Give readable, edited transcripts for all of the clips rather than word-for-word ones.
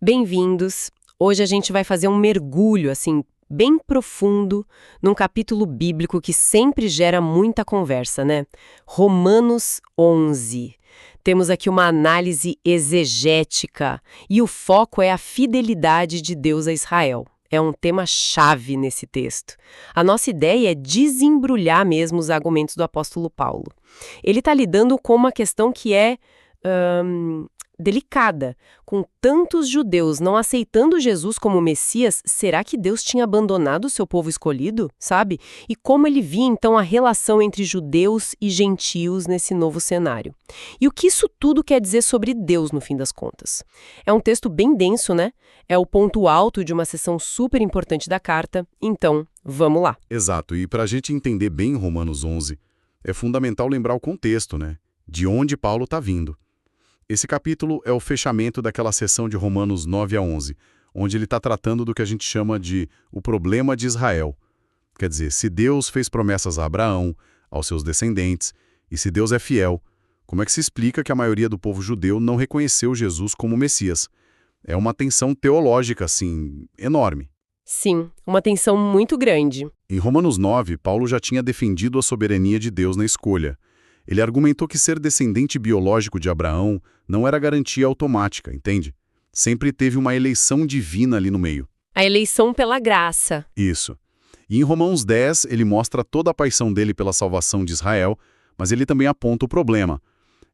Bem-vindos! Hoje a gente vai fazer um mergulho, assim, bem profundo, num capítulo bíblico que sempre gera muita conversa, né? Romanos 11. Temos aqui uma análise exegética e o foco é a fidelidade de Deus a Israel. É um tema-chave nesse texto. A nossa ideia é desembrulhar mesmo os argumentos do apóstolo Paulo. Ele está lidando com uma questão que é delicada. Com tantos judeus não aceitando Jesus como Messias, será que Deus tinha abandonado o seu povo escolhido, sabe? E como ele via então a relação entre judeus e gentios nesse novo cenário? E o que isso tudo quer dizer sobre Deus, no fim das contas? É um texto bem denso, né? É o ponto alto de uma seção super importante da carta. Então, vamos lá. Exato, e para a gente entender bem Romanos 11, é fundamental lembrar o contexto, né? De onde Paulo está vindo. Esse capítulo é o fechamento daquela seção de Romanos 9 a 11, onde ele está tratando do que a gente chama de o problema de Israel. Quer dizer, se Deus fez promessas a Abraão, aos seus descendentes, e se Deus é fiel, como é que se explica que a maioria do povo judeu não reconheceu Jesus como Messias? É uma tensão teológica, assim, enorme. Sim, uma tensão muito grande. Em Romanos 9, Paulo já tinha defendido a soberania de Deus na escolha. Ele argumentou que ser descendente biológico de Abraão não era garantia automática, entende? Sempre teve uma eleição divina ali no meio. A eleição pela graça. Isso. E em Romanos 10, ele mostra toda a paixão dele pela salvação de Israel, mas ele também aponta o problema.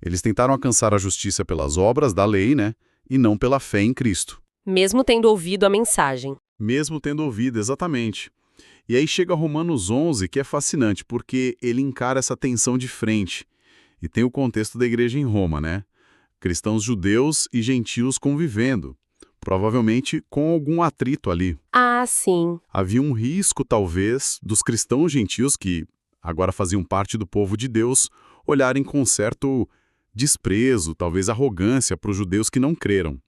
Eles tentaram alcançar a justiça pelas obras da lei, né? E não pela fé em Cristo. Mesmo tendo ouvido a mensagem. Mesmo tendo ouvido, exatamente. E aí chega Romanos 11, que é fascinante, porque ele encara essa tensão de frente. E tem o contexto da igreja em Roma, né? Cristãos judeus e gentios convivendo, provavelmente com algum atrito ali. Ah, sim. Havia um risco, talvez, dos cristãos gentios, que agora faziam parte do povo de Deus, olharem com certo desprezo, talvez arrogância para os judeus que não creram.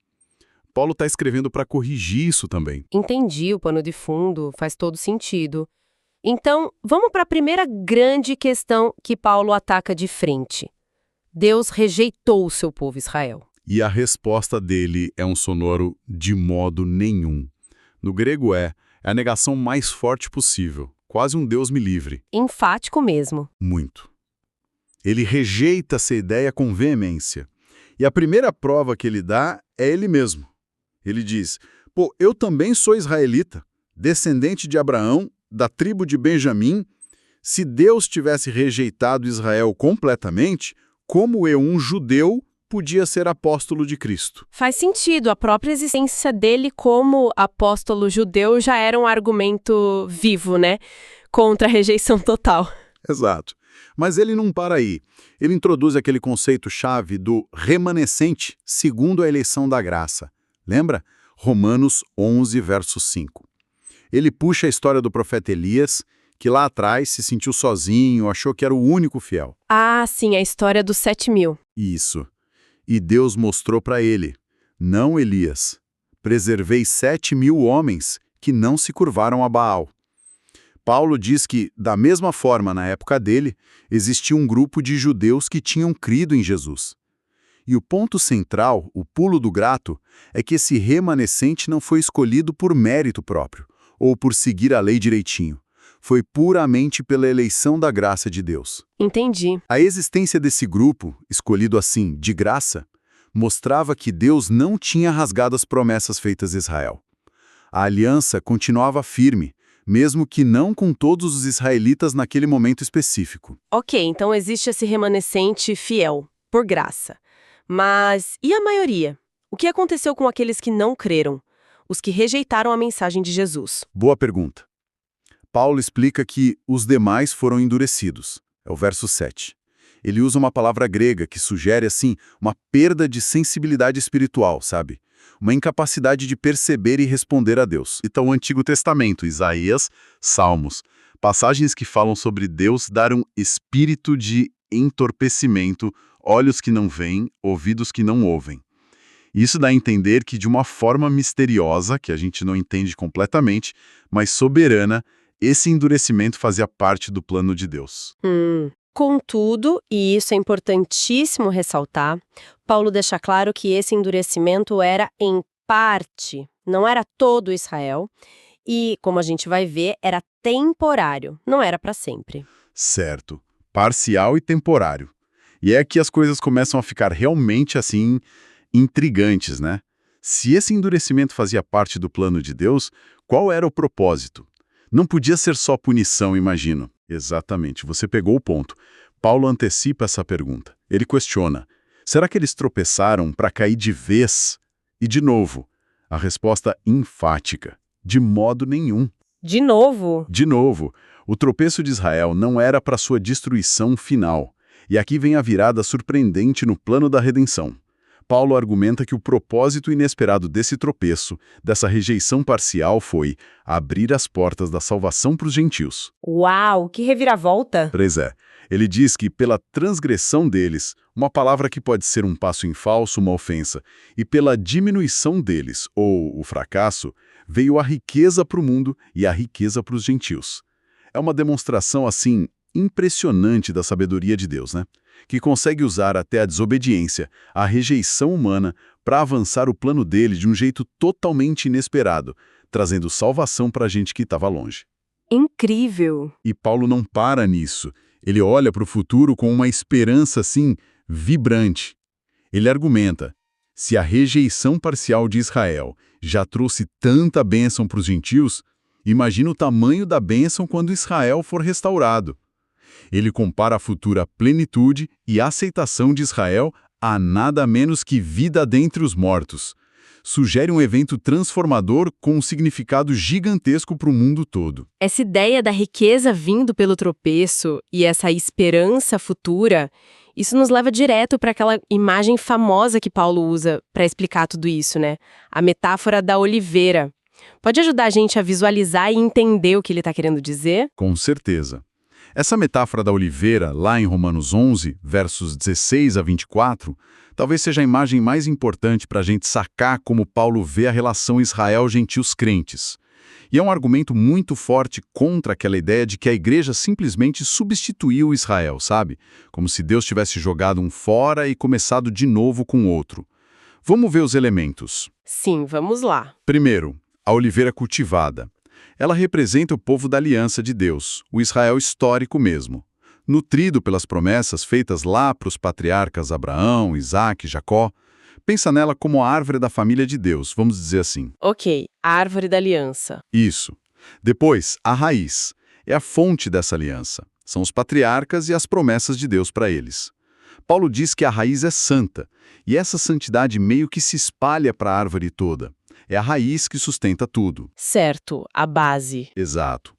Paulo está escrevendo para corrigir isso também. Entendi o pano de fundo, faz todo sentido. Então, vamos para a primeira grande questão que Paulo ataca de frente. Deus rejeitou o seu povo Israel. E a resposta dele é um sonoro de modo nenhum. No grego é a negação mais forte possível, quase um Deus me livre. Enfático mesmo. Muito. Ele rejeita essa ideia com veemência. E a primeira prova que ele dá é ele mesmo. Ele diz, eu também sou israelita, descendente de Abraão, da tribo de Benjamim. Se Deus tivesse rejeitado Israel completamente, como eu, um judeu, podia ser apóstolo de Cristo? Faz sentido, a própria existência dele como apóstolo judeu já era um argumento vivo, né? Contra a rejeição total. Exato. Mas ele não para aí. Ele introduz aquele conceito-chave do remanescente segundo a eleição da graça. Lembra? Romanos 11, verso 5. Ele puxa a história do profeta Elias, que lá atrás se sentiu sozinho, achou que era o único fiel. Ah, sim, a história dos 7.000. Isso. E Deus mostrou para ele, não Elias, preservei 7.000 homens que não se curvaram a Baal. Paulo diz que, da mesma forma, na época dele, existia um grupo de judeus que tinham crido em Jesus. E o ponto central, o pulo do gato, é que esse remanescente não foi escolhido por mérito próprio, ou por seguir a lei direitinho. Foi puramente pela eleição da graça de Deus. Entendi. A existência desse grupo, escolhido assim, de graça, mostrava que Deus não tinha rasgado as promessas feitas a Israel. A aliança continuava firme, mesmo que não com todos os israelitas naquele momento específico. Ok, então existe esse remanescente fiel, por graça. Mas e a maioria? O que aconteceu com aqueles que não creram? Os que rejeitaram a mensagem de Jesus? Boa pergunta. Paulo explica que os demais foram endurecidos. É o verso 7. Ele usa uma palavra grega que sugere, assim, uma perda de sensibilidade espiritual, sabe? Uma incapacidade de perceber e responder a Deus. Então, o Antigo Testamento, Isaías, Salmos, passagens que falam sobre Deus dar um espírito de entorpecimento, olhos que não veem, ouvidos que não ouvem. Isso dá a entender que, de uma forma misteriosa, que a gente não entende completamente, mas soberana, esse endurecimento fazia parte do plano de Deus. Contudo, e isso é importantíssimo ressaltar, Paulo deixa claro que esse endurecimento era em parte, não era todo Israel, e, como a gente vai ver, era temporário, não era para sempre. Certo. Parcial e temporário. E é que as coisas começam a ficar realmente assim intrigantes, né? Se esse endurecimento fazia parte do plano de Deus, qual era o propósito? Não podia ser só punição, imagino. Exatamente, você pegou o ponto. Paulo antecipa essa pergunta. Ele questiona: será que eles tropeçaram para cair de vez? E, de novo, a resposta enfática: de modo nenhum. De novo? De novo, o tropeço de Israel não era para sua destruição final. E aqui vem a virada surpreendente no plano da redenção. Paulo argumenta que o propósito inesperado desse tropeço, dessa rejeição parcial, foi abrir as portas da salvação para os gentios. Uau, que reviravolta! Pois é, ele diz que pela transgressão deles, uma palavra que pode ser um passo em falso, uma ofensa, e pela diminuição deles, ou o fracasso, veio a riqueza para o mundo e a riqueza para os gentios. É uma demonstração, assim, impressionante da sabedoria de Deus, né? Que consegue usar até a desobediência, a rejeição humana, para avançar o plano dele de um jeito totalmente inesperado, trazendo salvação para a gente que estava longe. Incrível! E Paulo não para nisso. Ele olha para o futuro com uma esperança, assim, vibrante. Ele argumenta: se a rejeição parcial de Israel já trouxe tanta bênção para os gentios, imagina o tamanho da bênção quando Israel for restaurado. Ele compara a futura plenitude e aceitação de Israel a nada menos que vida dentre os mortos. Sugere um evento transformador com um significado gigantesco para o mundo todo. Essa ideia da riqueza vindo pelo tropeço e essa esperança futura, isso nos leva direto para aquela imagem famosa que Paulo usa para explicar tudo isso, né? A metáfora da oliveira. Pode ajudar a gente a visualizar e entender o que ele está querendo dizer? Com certeza. Essa metáfora da oliveira, lá em Romanos 11, versos 16 a 24, talvez seja a imagem mais importante para a gente sacar como Paulo vê a relação Israel-gentios crentes. E é um argumento muito forte contra aquela ideia de que a igreja simplesmente substituiu Israel, sabe? Como se Deus tivesse jogado um fora e começado de novo com outro. Vamos ver os elementos. Sim, vamos lá. Primeiro, a oliveira cultivada. Ela representa o povo da aliança de Deus, o Israel histórico mesmo. Nutrido pelas promessas feitas lá para os patriarcas Abraão, Isaque e Jacó, pensa nela como a árvore da família de Deus, vamos dizer assim. Ok, a árvore da aliança. Isso. Depois, a raiz. É a fonte dessa aliança. São os patriarcas e as promessas de Deus para eles. Paulo diz que a raiz é santa, e essa santidade meio que se espalha para a árvore toda. É a raiz que sustenta tudo. Certo, a base. Exato.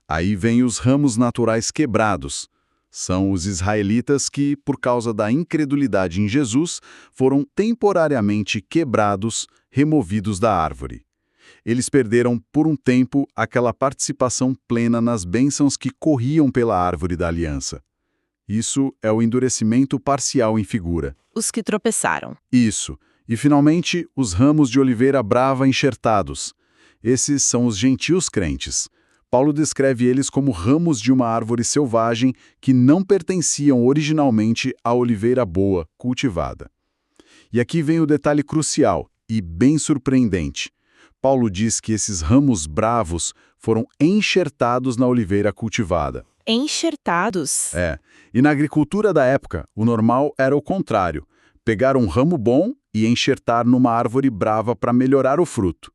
Aí vem os ramos naturais quebrados. São os israelitas que, por causa da incredulidade em Jesus, foram temporariamente quebrados, removidos da árvore. Eles perderam, por um tempo, aquela participação plena nas bênçãos que corriam pela árvore da aliança. Isso é o endurecimento parcial em figura. Os que tropeçaram. Isso. E, finalmente, os ramos de oliveira brava enxertados. Esses são os gentios crentes. Paulo descreve eles como ramos de uma árvore selvagem que não pertenciam originalmente à oliveira boa, cultivada. E aqui vem o detalhe crucial e bem surpreendente. Paulo diz que esses ramos bravos foram enxertados na oliveira cultivada. Enxertados? E na agricultura da época, o normal era o contrário. Pegar um ramo bom e enxertar numa árvore brava para melhorar o fruto.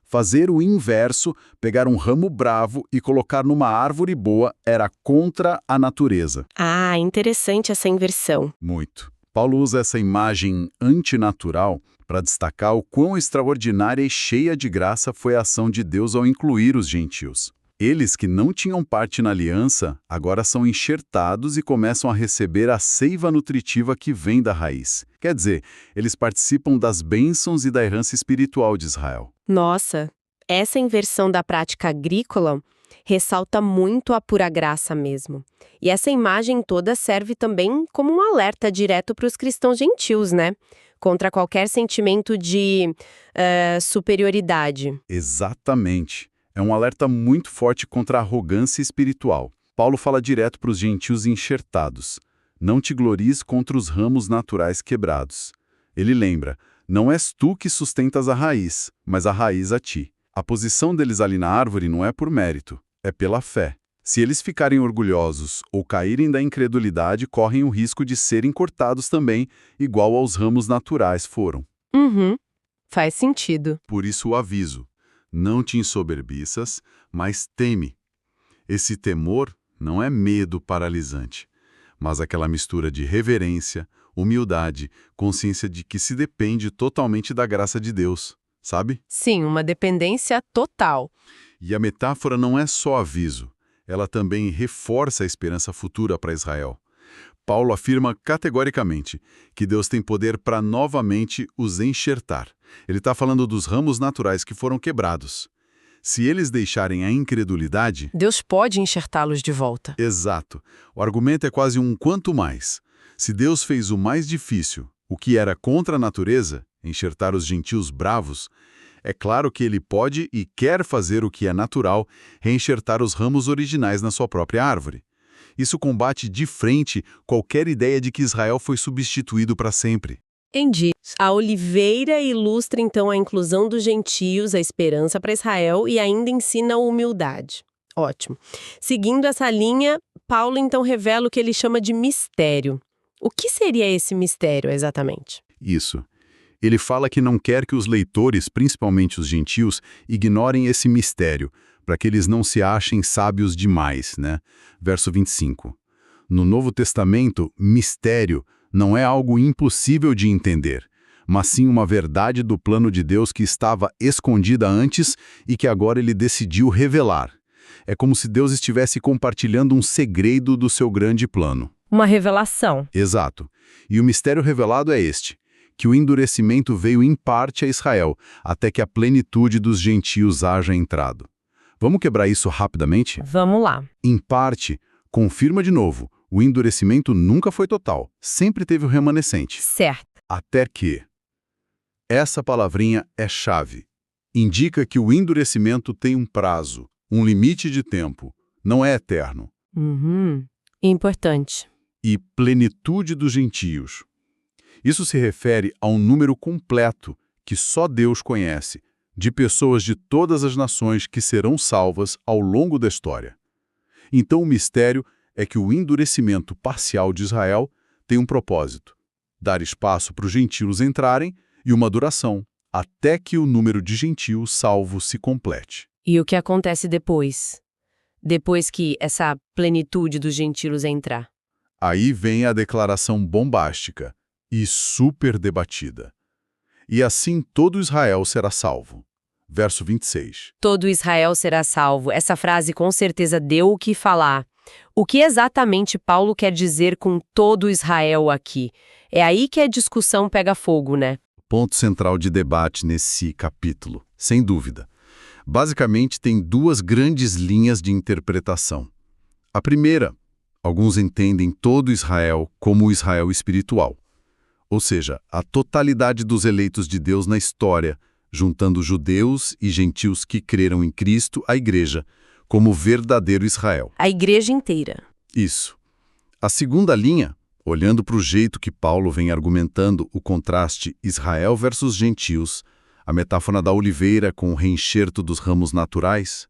Fazer o inverso, pegar um ramo bravo e colocar numa árvore boa, era contra a natureza. Ah, interessante essa inversão. Muito. Paulo usa essa imagem antinatural para destacar o quão extraordinária e cheia de graça foi a ação de Deus ao incluir os gentios. Eles que não tinham parte na aliança, agora são enxertados e começam a receber a seiva nutritiva que vem da raiz. Quer dizer, eles participam das bênçãos e da herança espiritual de Israel. Nossa, essa inversão da prática agrícola ressalta muito a pura graça mesmo. E essa imagem toda serve também como um alerta direto para os cristãos gentios, né? Contra qualquer sentimento de superioridade. Exatamente. É um alerta muito forte contra a arrogância espiritual. Paulo fala direto para os gentios enxertados. Não te glories contra os ramos naturais quebrados. Ele lembra, Não és tu que sustentas a raiz, mas a raiz a ti. A posição deles ali na árvore não é por mérito, é pela fé. Se eles ficarem orgulhosos ou caírem da incredulidade, correm o risco de serem cortados também, igual aos ramos naturais foram. Uhum, faz sentido. Por isso o aviso: não te ensoberbiças, mas teme. Esse temor não é medo paralisante, mas aquela mistura de reverência, humildade, consciência de que se depende totalmente da graça de Deus, sabe? Sim, uma dependência total. E a metáfora não é só aviso, ela também reforça a esperança futura para Israel. Paulo afirma categoricamente que Deus tem poder para novamente os enxertar. Ele está falando dos ramos naturais que foram quebrados. Se eles deixarem a incredulidade... Deus pode enxertá-los de volta. Exato. O argumento é quase um quanto mais. Se Deus fez o mais difícil, o que era contra a natureza, enxertar os gentios bravos, é claro que ele pode e quer fazer o que é natural, reenxertar os ramos originais na sua própria árvore. Isso combate de frente qualquer ideia de que Israel foi substituído para sempre. Entendi. A oliveira ilustra então a inclusão dos gentios, a esperança para Israel e ainda ensina a humildade. Ótimo. Seguindo essa linha, Paulo então revela o que ele chama de mistério. O que seria esse mistério exatamente? Isso. Ele fala que não quer que os leitores, principalmente os gentios, ignorem esse mistério, para que eles não se achem sábios demais, né? Verso 25. No Novo Testamento, mistério não é algo impossível de entender, mas sim uma verdade do plano de Deus que estava escondida antes e que agora ele decidiu revelar. É como se Deus estivesse compartilhando um segredo do seu grande plano. Uma revelação. Exato. E o mistério revelado é este: que o endurecimento veio em parte a Israel, até que a plenitude dos gentios haja entrado. Vamos quebrar isso rapidamente? Vamos lá. Em parte, confirma de novo, o endurecimento nunca foi total, sempre teve o remanescente. Certo. Até que... Essa palavrinha é chave. Indica que o endurecimento tem um prazo, um limite de tempo, não é eterno. Importante. E plenitude dos gentios. Isso se refere a um número completo que só Deus conhece, de pessoas de todas as nações que serão salvas ao longo da história. Então o mistério é que o endurecimento parcial de Israel tem um propósito: dar espaço para os gentios entrarem e uma duração, até que o número de gentios salvos se complete. E o que acontece depois? Depois que essa plenitude dos gentios entrar? Aí vem a declaração bombástica e super debatida. E assim todo Israel será salvo. Verso 26. Todo Israel será salvo. Essa frase com certeza deu o que falar. O que exatamente Paulo quer dizer com todo Israel aqui? É aí que a discussão pega fogo, né? Ponto central de debate nesse capítulo, sem dúvida. Basicamente, tem duas grandes linhas de interpretação. A primeira, alguns entendem todo Israel como o Israel espiritual. Ou seja, a totalidade dos eleitos de Deus na história, juntando judeus e gentios que creram em Cristo, a igreja, como verdadeiro Israel. A igreja inteira. Isso. A segunda linha, olhando para o jeito que Paulo vem argumentando o contraste Israel versus gentios, a metáfora da oliveira com o reenxerto dos ramos naturais,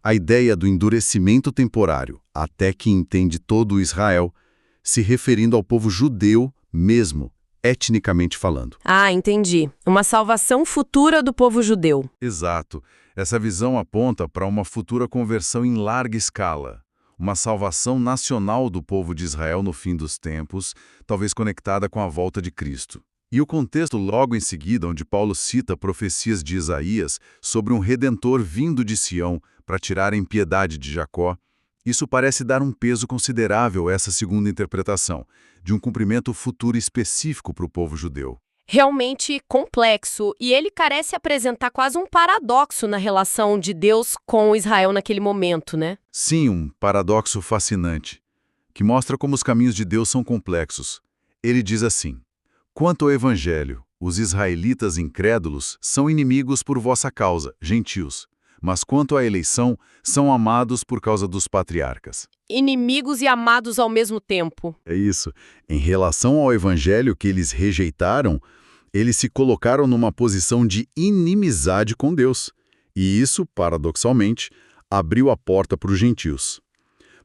a ideia do endurecimento temporário, até que entende todo Israel, se referindo ao povo judeu mesmo, etnicamente falando. Ah, entendi. Uma salvação futura do povo judeu. Exato. Essa visão aponta para uma futura conversão em larga escala. Uma salvação nacional do povo de Israel no fim dos tempos, talvez conectada com a volta de Cristo. E o contexto logo em seguida, onde Paulo cita profecias de Isaías sobre um redentor vindo de Sião para tirar a impiedade de Jacó, isso parece dar um peso considerável a essa segunda interpretação, de um cumprimento futuro específico para o povo judeu. Realmente complexo, e ele parece apresentar quase um paradoxo na relação de Deus com Israel naquele momento, né? Sim, um paradoxo fascinante, que mostra como os caminhos de Deus são complexos. Ele diz assim: quanto ao Evangelho, os israelitas incrédulos são inimigos por vossa causa, gentios, mas quanto à eleição, são amados por causa dos patriarcas. Inimigos e amados ao mesmo tempo. É isso. Em relação ao Evangelho que eles rejeitaram, Eles se colocaram numa posição de inimizade com Deus. E isso, paradoxalmente, abriu a porta para os gentios.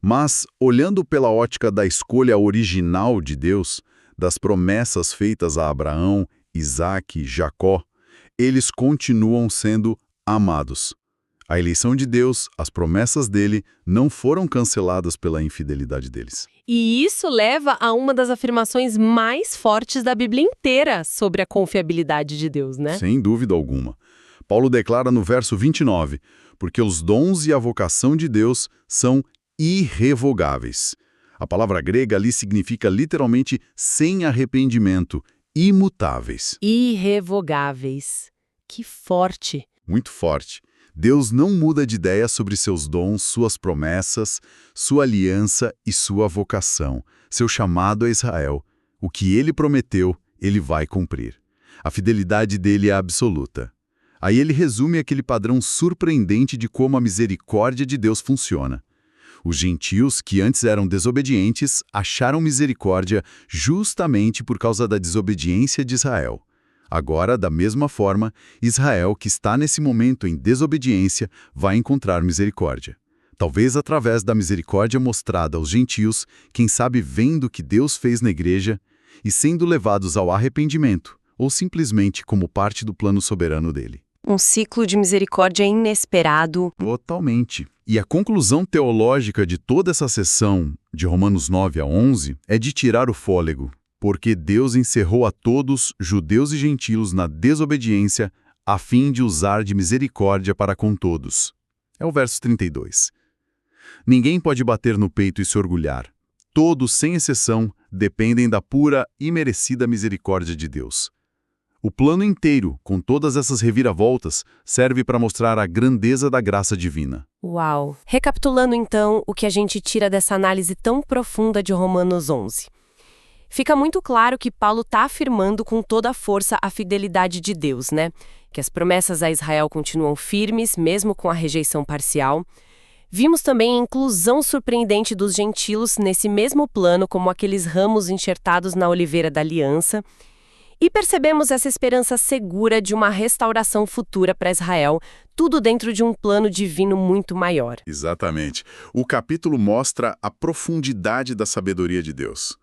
Mas, olhando pela ótica da escolha original de Deus, das promessas feitas a Abraão, Isaque, Jacó, eles continuam sendo amados. A eleição de Deus, as promessas dele, não foram canceladas pela infidelidade deles. E isso leva a uma das afirmações mais fortes da Bíblia inteira sobre a confiabilidade de Deus, né? Sem dúvida alguma. Paulo declara no verso 29, porque os dons e a vocação de Deus são irrevogáveis. A palavra grega ali significa literalmente sem arrependimento, imutáveis. Irrevogáveis. Que forte! Muito forte. Deus não muda de ideia sobre seus dons, suas promessas, sua aliança e sua vocação, seu chamado a Israel. O que ele prometeu, ele vai cumprir. A fidelidade dele é absoluta. Aí ele resume aquele padrão surpreendente de como a misericórdia de Deus funciona. Os gentios, que antes eram desobedientes, acharam misericórdia justamente por causa da desobediência de Israel. Agora, da mesma forma, Israel, que está nesse momento em desobediência, vai encontrar misericórdia. Talvez através da misericórdia mostrada aos gentios, quem sabe vendo o que Deus fez na igreja e sendo levados ao arrependimento, ou simplesmente como parte do plano soberano dele. Um ciclo de misericórdia inesperado. Totalmente. E a conclusão teológica de toda essa sessão, de Romanos 9 a 11, é de tirar o fôlego. Porque Deus encerrou a todos, judeus e gentios, na desobediência, a fim de usar de misericórdia para com todos. É o verso 32. Ninguém pode bater no peito e se orgulhar. Todos, sem exceção, dependem da pura e merecida misericórdia de Deus. O plano inteiro, com todas essas reviravoltas, serve para mostrar a grandeza da graça divina. Uau! Recapitulando então o que a gente tira dessa análise tão profunda de Romanos 11. Fica muito claro que Paulo está afirmando com toda a força a fidelidade de Deus, né? Que as promessas a Israel continuam firmes, mesmo com a rejeição parcial. Vimos também a inclusão surpreendente dos gentios nesse mesmo plano, como aqueles ramos enxertados na oliveira da aliança. E percebemos essa esperança segura de uma restauração futura para Israel, tudo dentro de um plano divino muito maior. Exatamente. O capítulo mostra a profundidade da sabedoria de Deus.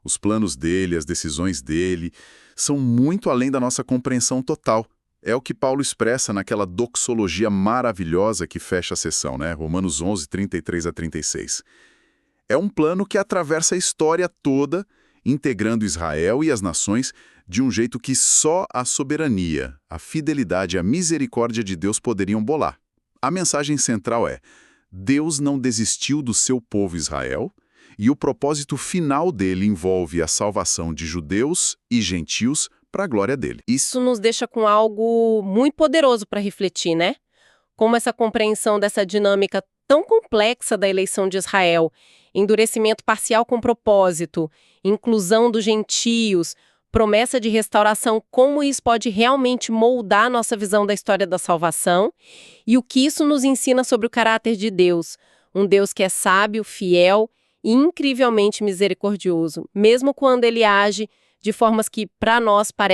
Os planos dele, as decisões dele, são muito além da nossa compreensão total. É o que Paulo expressa naquela doxologia maravilhosa que fecha a sessão, né? Romanos 11, 33 a 36. É um plano que atravessa a história toda, integrando Israel e as nações de um jeito que só a soberania, a fidelidade e a misericórdia de Deus poderiam bolar. A mensagem central é: Deus não desistiu do seu povo Israel, e o propósito final dele envolve a salvação de judeus e gentios para a glória dele. Isso nos deixa com algo muito poderoso para refletir, né? Como essa compreensão dessa dinâmica tão complexa da eleição de Israel, endurecimento parcial com propósito, inclusão dos gentios, promessa de restauração, como isso pode realmente moldar nossa visão da história da salvação e o que isso nos ensina sobre o caráter de Deus, um Deus que é sábio, fiel e incrivelmente misericordioso, mesmo quando ele age de formas que, para nós, parecem